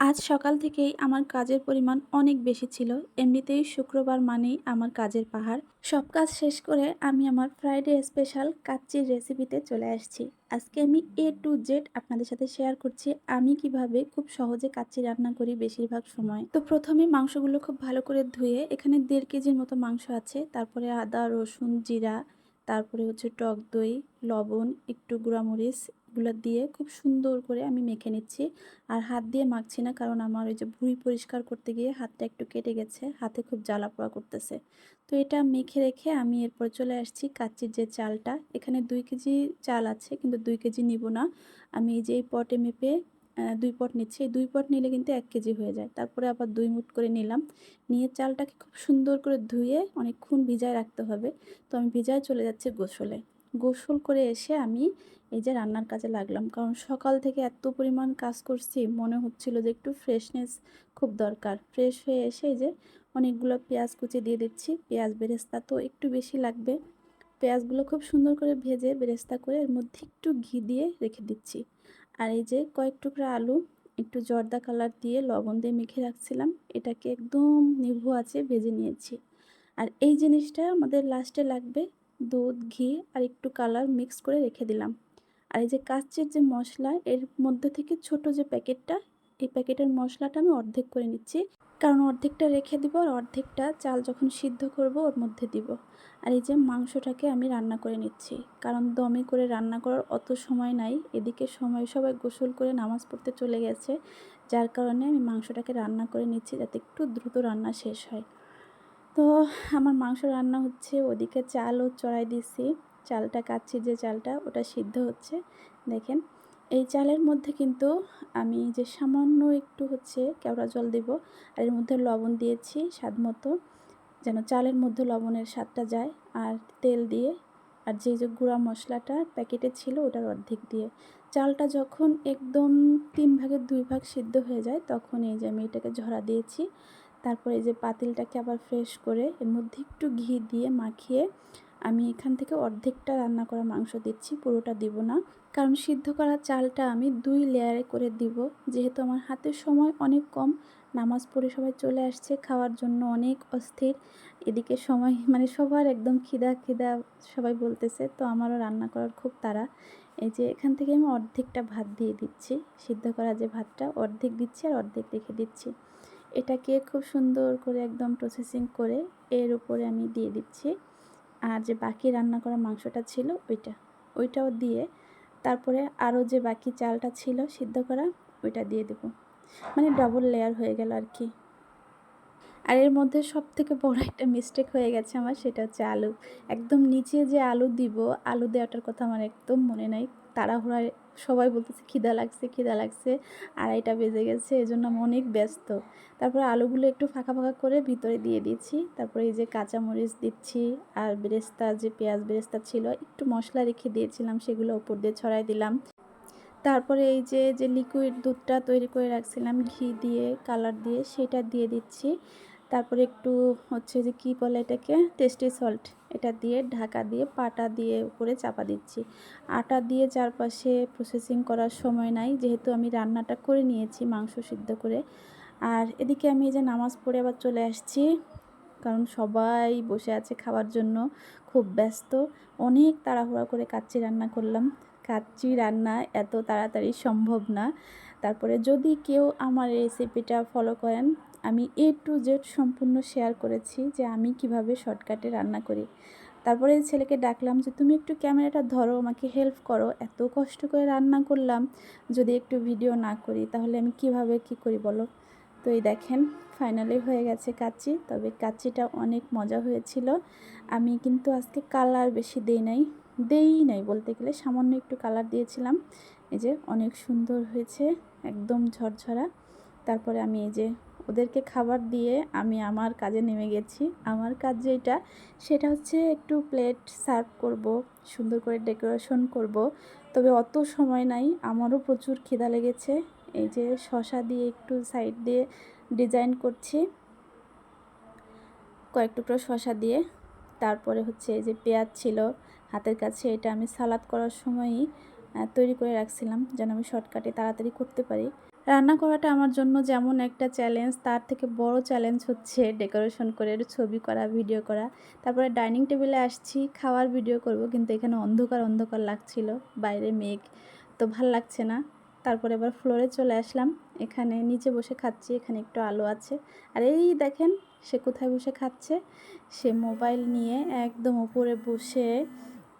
আজ সকাল থেকেই আমার কাজের পরিমাণ অনেক বেশি ছিল। এমনিতেই শুক্রবার মানেই আমার কাজের পাহাড়। সব কাজ শেষ করে আমি আমার ফ্রাইডে স্পেশাল কাচ্চির রেসিপিতে চলে আসছি। আজকে আমি A to Z আপনাদের সাথে শেয়ার করছি আমি কিভাবে খুব সহজে কাচ্চি রান্না করি বেশিরভাগ সময়। তো প্রথমে মাংসগুলো খুব ভালো করে ধুয়ে এখানে 1.5 কেজির মতো মাংস আছে। তারপরে আদা, রসুন, জিরা, তারপরে হচ্ছে টক দই, লবণ, একটু গুঁড়ামরিচ এগুলো দিয়ে খুব সুন্দর করে আমি মেখে নিচ্ছি। আর হাত দিয়ে মাখছি না, কারণ আমার ওই যে ভুঁড়ি পরিষ্কার করতে গিয়ে হাতটা একটু কেটে গেছে, হাতে খুব জ্বালা পোড়া করতেছে। তো এটা মেখে রেখে আমি এরপর চলে আসছি কাচ্চির যে চালটা। এখানে 2 কেজি চাল আছে, কিন্তু 2 কেজি নিব না। আমি এই যে এই পটে মেপে 2 পট নিচ্ছি। এই 2 পট নিলে কিন্তু 1 কেজি হয়ে যায়। তারপরে আবার 2 মুঠ করে নিলাম। নিয়ে চালটাকে খুব সুন্দর করে ধুয়ে অনেকক্ষণ ভিজায় রাখতে হবে। তো আমি ভিজায় চলে যাচ্ছি গোসলে। গোসল করে এসে আমি এই যে রান্নার কাজে লাগলাম, কারণ সকাল থেকে এত পরিমাণ কাজ করছি, মনে হচ্ছিল যে একটু ফ্রেশনেস খুব দরকার। ফ্রেশ হয়ে এসে এই যে অনেকগুলো পেঁয়াজ কুচি দিয়ে দিচ্ছি। পেঁয়াজ বেরেস্তা তো একটু বেশি লাগবে। পেঁয়াজগুলো খুব সুন্দর করে ভেজে বেরেস্তা করে এর মধ্যে একটু ঘি দিয়ে রেখে দিচ্ছি। আর এই যে কয়েক টুকরা আলু একটু জর্দা কালার দিয়ে লবণ দিয়ে মেখে রাখছিলাম, এটাকে একদম নিভু আঁচে ভেজে নিয়েছি। আর এই জিনিসটা আমাদের লাস্টে লাগবে। দুধ, ঘি আর একটু কালার মিক্স করে রেখে দিলাম। আর এই যে কাচ্চির যে মশলা, এর মধ্যে থেকে ছোট যে প্যাকেটটা, এই প্যাকেটের মশলাটা আমি অর্ধেক করে নিচ্ছি, কারণ অর্ধেকটা রেখে দিব আর অর্ধেকটা চাল যখন সিদ্ধ করব ওর মধ্যে দিব। আর এই যে মাংসটাকে আমি রান্না করে নিচ্ছি, কারণ দমে করে রান্না করার অত সময় নাই। এদিকে সময় সবাই গোসল করে নামাজ পড়তে চলে গেছে, যার কারণে আমি মাংসটাকে রান্না করে নিচ্ছি যাতে একটু দ্রুত রান্না শেষ হয়। তো আমার মাংস রান্না হচ্ছে, ওদিকে চালও চড়াই দিছি। চালটা কাচ্ছি যে চালটা ওটা সিদ্ধ হচ্ছে। দেখেন এই চালের মধ্যে কিন্তু আমি যে সামান্য একটু হচ্ছে কেওড়া জল দেব। আর এর মধ্যে লবণ দিয়েছি স্বাদ মতো, যেন চালের মধ্যে লবণের স্বাদটা যায়। আর তেল দিয়ে, আর যে গুঁড়া মশলাটা প্যাকেটে ছিল ওটার অর্ধেক দিয়ে, চালটা যখন একদম 3 ভাগের 2 ভাগ সিদ্ধ হয়ে যায় তখন এই যে আমি এটাকে ঝরা দিয়েছি। তারপরে এই যে পাতিলটাকে আবার ফ্রেশ করে এর মধ্যে একটু ঘি দিয়ে মাখিয়ে আমি এখান থেকে অর্ধেকটা রান্না করা মাংস দিচ্ছি, পুরোটা দিব না। কারণ সিদ্ধ করা চালটা আমি 2 লেয়ারে করে দিব, যেহেতু আমার হাতের সময় অনেক কম। নামাজ পড়ে সবাই চলে আসছে খাওয়ার জন্য, অনেক অস্থির। এদিকে সময় মানে সবার একদম খিদা খিদা সবাই বলতেছে, তো আমারও রান্না করার খুব তাড়া। এই যে এখান থেকে আমি অর্ধেকটা ভাত দিয়ে দিচ্ছি, সিদ্ধ করা যে ভাতটা অর্ধেক দিচ্ছি আর অর্ধেক রেখে দিচ্ছি। এটাকে খুব সুন্দর করে একদম প্রসেসিং করে এর উপরে আমি দিয়ে দিচ্ছি। আর যে বাকি রান্না করা মাংসটা ছিল ওইটাও দিয়ে, তারপরে আরও যে বাকি চালটা ছিল সিদ্ধ করা ওইটা দিয়ে দেব। মানে ডবল লেয়ার হয়ে গেল আর কি। আর এর মধ্যে সবথেকে বড় একটা মিস্টেক হয়ে গেছে আমার, সেটা হচ্ছে আলু। একদম নিচে যে আলু দিব, আলু দেওয়াটার কথা আমার একদম মনে নাই। তাড়াহুড়ায় সবাই বলতেছে খিদা লাগছে খিদা লাগছে, 2:30 বেজে গেছে, এজন্য আমি অনেক ব্যস্ত। তারপরে আলুগুলো একটু ফাঁকা ফাঁকা করে ভিতরে দিয়ে দিয়েছি। তারপরে এই যে কাঁচামরিচ দিচ্ছি, আর বেরেস্তা যে পেঁয়াজ বেরেস্তা ছিল একটু মশলা রেখে দিয়েছিলাম সেগুলো উপর দিয়ে ছড়াই দিলাম। তারপরে এই যে লিকুইড দুধটা তৈরি করে রাখছিলাম ঘি দিয়ে কালার দিয়ে, সেটা দিয়ে দিচ্ছি। তারপরে একটু হচ্ছে যে কী বলে এটাকে, টেস্টি সল্ট, এটা দিয়ে ঢাকা দিয়ে পাটা দিয়ে উপরে চাপা দিচ্ছি। আটা দিয়ে চারপাশে প্রসেসিং করার সময় নাই, যেহেতু আমি রান্নাটা করে নিয়েছি মাংস সিদ্ধ করে। আর এদিকে আমি এই যে নামাজ পড়ে আবার চলে আসছি, কারণ সবাই বসে আছে খাওয়ার জন্য, খুব ব্যস্ত। অনেক তাড়াহুড়া করে কাচ্চি রান্না করলাম। কাচ্চি রান্না এত তাড়াতাড়ি সম্ভব না। তারপরে যদি কেউ আমার রেসিপিটা ফলো করেন, আমি A to Z সম্পূর্ণ শেয়ার করেছি যে আমি কিভাবে শর্টকাটে রান্না করি। তারপরে ছেলেকে ডাকলাম যে তুমি একটু ক্যামেরাটা ধরো, আমাকে হেল্প করো, এত কষ্ট করে রান্না করলাম, যদি একটু ভিডিও না করি তাহলে আমি কিভাবে কি করি বলো। তো এই দেখেন ফাইনালি হয়ে গেছে কাচ্চি, তবে কাচ্চিটা অনেক মজা হয়েছিল। আমি কিন্তু আজকে কালার বেশি দেই নাই বলতে গেলে, সামান্য একটু কালার দিয়েছিলাম। এই যে অনেক সুন্দর হয়েছে, একদম ঝরঝরা। তারপরে আমি এই যে ওদেরকে খাবার দিয়ে আমি আমার কাজে নেমে গেছি। আমার কাজ যেটা, সেটা হচ্ছে একটু প্লেট সার্ভ করব, সুন্দর করে ডেকোরেশন করব। তবে অত সময় নাই, আমারও প্রচুর খিদা লেগেছে। এই যে শসা দিয়ে একটু সাইড দিয়ে ডিজাইন করছি, কয়েক টুকরো শসা দিয়ে। তারপরে হচ্ছে এই যে পেঁয়াজ ছিল হাতের কাছে, এটা আমি সালাদ করার সময়ই তৈরি করে রাখছিলাম, যেন আমি শর্টকাটে তাড়াতাড়ি করতে পারি। রান্না করাটা আমার জন্য যেমন একটা চ্যালেঞ্জ, তার থেকে বড় চ্যালেঞ্জ হচ্ছে ডেকোরেশন করে ছবি করা, ভিডিও করা। তারপরে ডাইনিং টেবিলে আসছি, খাওয়ার ভিডিও করব, কিন্তু এখানে অন্ধকার, অন্ধকার লাগছিল। বাইরে মেঘ, তো ভাল লাগছে না। তারপরে আবার ফ্লোরে চলে আসলাম। এখানে নিচে বসে খাচ্ছি, এখানে একটু আলো আছে। আর এই দেখেন সে কোথায় বসে খাচ্ছে? সে মোবাইল নিয়ে একদম উপরে বসে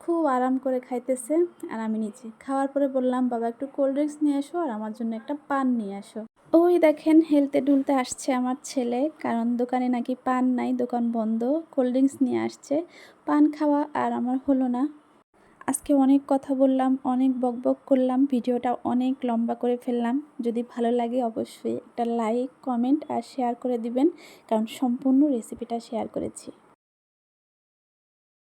খুব আরাম করে খাইতেছে, আর আমি নিচে। খাওয়ার পরে বললাম, বাবা একটু কোল্ড ড্রিঙ্কস নিয়ে এসো আর আমার জন্য একটা পান নিয়ে আসো। ওই দেখেন হেলতে দুলতে আসছে আমার ছেলে, কারণ দোকানে নাকি পান নাই, দোকান বন্ধ। কোল্ড ড্রিঙ্কস নিয়ে আসছে। পান খাওয়া আর আমার হলো না। আজকে অনেক কথা বললাম, অনেক বকবক করলাম, ভিডিওটা অনেক লম্বা করে ফেললাম। যদি ভালো লাগে অবশ্যই একটা লাইক, কমেন্ট আর শেয়ার করে দিবেন, কারণ সম্পূর্ণ রেসিপিটা শেয়ার করেছি।